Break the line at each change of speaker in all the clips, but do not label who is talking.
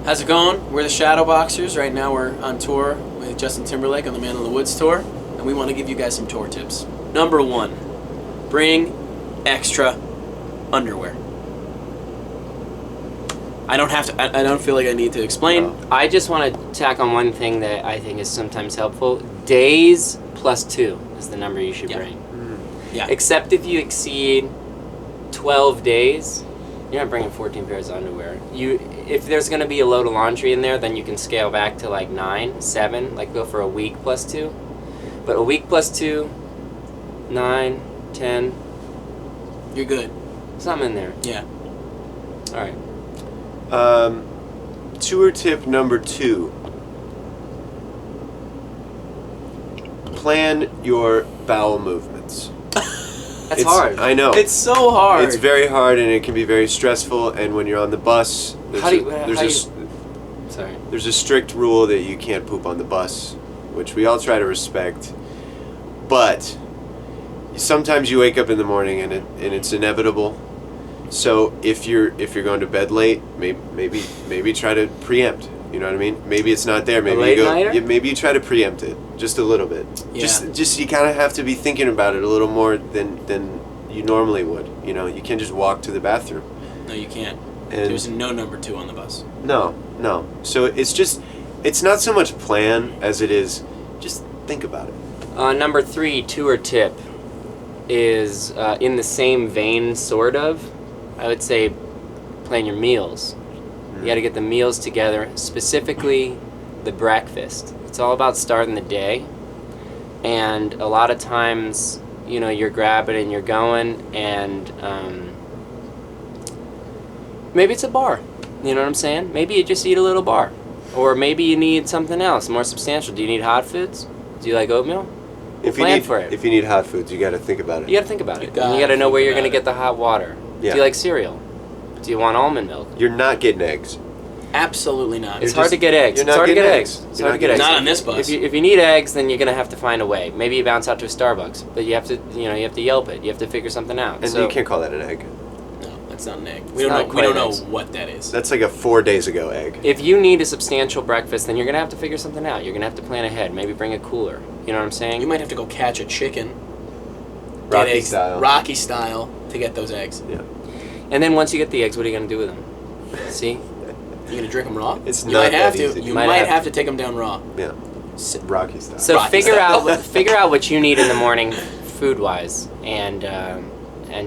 How's it going? We're the Shadowboxers. Right now we're on tour with Justin Timberlake on the Man in the Woods tour, and we want to give you guys some tour tips. Number 1, bring extra underwear. I don't feel like I need to explain.
No. I just want to tack on one thing that I think is sometimes helpful. Days plus 2 is the number you should bring.
Yeah.
Except if you exceed 12 days, you're not bringing 14 pairs of underwear. If there's going to be a load of laundry in there, then you can scale back to like 9, 7, like go for a week plus 2. But a week plus 2, 9, 10.
You're good.
Something in there.
Yeah.
All right.
Tour tip number 2. Plan your bowel movements.
That's hard.
I know.
It's so hard.
It's very hard, and it can be very stressful. And when you're on the bus, there's a strict rule that you can't poop on the bus, which we all try to respect. But sometimes you wake up in the morning and it's inevitable. So if you're going to bed late, maybe try to preempt. You know what I mean? Maybe it's not there. Maybe you try to preempt it just a little bit.
Yeah.
Just you kind of have to be thinking about it a little more than you normally would. You know, you can't just walk to the bathroom.
No, you can't.
And
There's no number 2 on the bus.
No. So it's not so much plan as it is just think about it.
Number 3 tour tip is in the same vein, sort of. I would say plan your meals. You got to get the meals together, specifically the breakfast. It's all about starting the day, and a lot of times, you're grabbing and you're going, and maybe it's a bar. You know what I'm saying? Maybe you just eat a little bar, or maybe you need something else more substantial. Do you need hot foods? Do you like oatmeal? Plan for it.
If you need hot foods, you got to think about it.
You got to think about it. You got to know where you're going to get the hot water.
Yeah.
Do you like cereal? Do you want almond milk?
You're not getting eggs.
Absolutely not.
It's hard to get eggs.
You're not getting eggs.
Not on this bus.
If you need eggs, then you're gonna have to find a way. Maybe you bounce out to a Starbucks, but you have to Yelp it. You have to figure something out.
And you can't call that an egg.
No, that's not an egg. We don't know what that is.
That's like a 4 days ago egg.
If you need a substantial breakfast, then you're gonna have to figure something out. You're gonna have to plan ahead. Maybe bring a cooler. You know what I'm saying?
You might have to go catch a chicken.
Rocky style.
Rocky style to get those eggs.
Yeah.
And then once you get the eggs, what are you gonna do with them? See?
You're gonna drink them raw?
It's
you
not
might have
that
to.
easy.
You might have to take them down raw.
Yeah. Rocky style.
So
Rocky
figure
style.
out what you need in the morning, food wise, and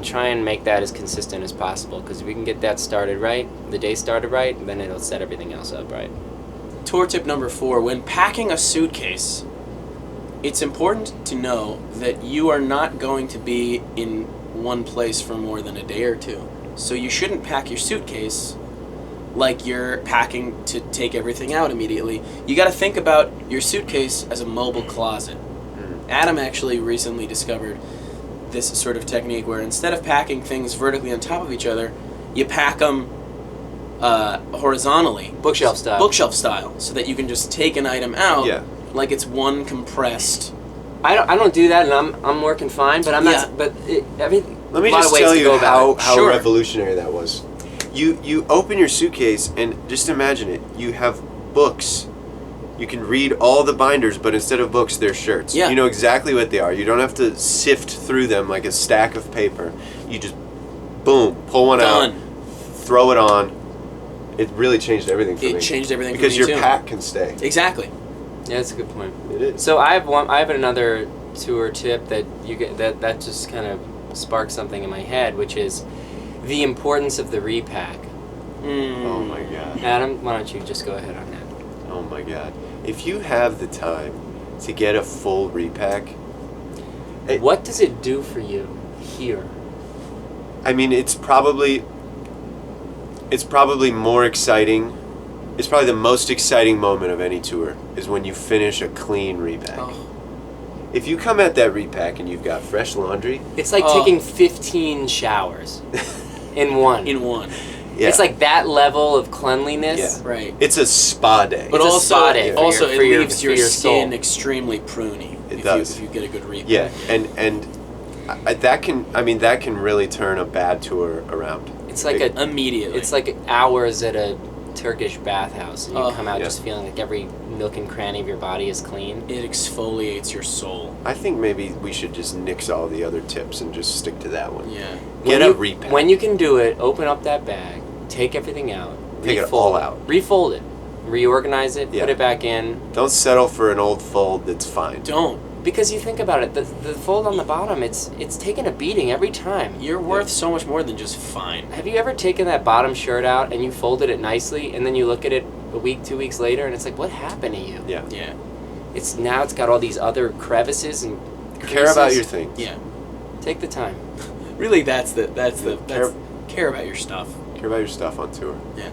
try and make that as consistent as possible. Because if we can get that started right, the day started right, then it'll set everything else up right.
Tour tip number 4: when packing a suitcase, it's important to know that you are not going to be in one place for more than a day or 2. So you shouldn't pack your suitcase like you're packing to take everything out immediately. You got to think about your suitcase as a mobile closet. Adam actually recently discovered this sort of technique where instead of packing things vertically on top of each other, you pack them horizontally.
Bookshelf style.
Bookshelf style, so that you can just take an item out like it's one compressed.
I don't do that, and I'm working fine, but I'm not. But
let me just tell you how revolutionary that was. You open your suitcase and just imagine it. You have books. You can read all the binders, but instead of books, they're shirts.
Yeah.
You know exactly what they are. You don't have to sift through them like a stack of paper. You just, boom, pull one out, throw it on. It really changed everything for me.
It changed everything
because
for me
your pack can stay.
Exactly.
Yeah, that's a good point.
It is.
So I have another tour tip that you get that just kind of sparked something in my head, which is the importance of the repack.
Oh my God.
Adam, why don't you just go ahead on that?
Oh my God. If you have the time to get a full repack,
what does it do for you here?
I mean, it's probably more exciting. It's probably the most exciting moment of any tour is when you finish a clean repack.
Oh.
If you come at that repack and you've got fresh laundry,
it's like taking 15 showers in one.
Yeah.
It's like that level of cleanliness.
Yeah. Right.
It's a spa day.
But also it leaves your skin
soul.
extremely pruny.
It does.
If you get a good repack.
Yeah, and that can really turn a bad tour around.
It's like
immediately.
It's like hours at a Turkish bathhouse, and you come out
Yeah.
just feeling like every nook and cranny of your body is clean.
It exfoliates your soul.
I think maybe we should just nix all the other tips and just stick to that one.
Yeah.
Get a repack.
When you can do it, open up that bag, take everything out,
Take it
refold
all out.
refold it, reorganize it,
Yeah.
put it back in.
Don't settle for an old fold that's fine.
Don't.
Because you think about it, the fold on the bottom, it's taking a beating every time.
You're worth so much more than just fine.
Have you ever taken that bottom shirt out and you folded it nicely, and then you look at it a week, 2 weeks later, and it's like, what happened to you?
Yeah.
Yeah.
It's got all these other crevices and
Care about
creases.
your things.
Yeah.
Take the time.
Really, that's the
Care-
care about your stuff.
Care about your stuff on tour.
Yeah.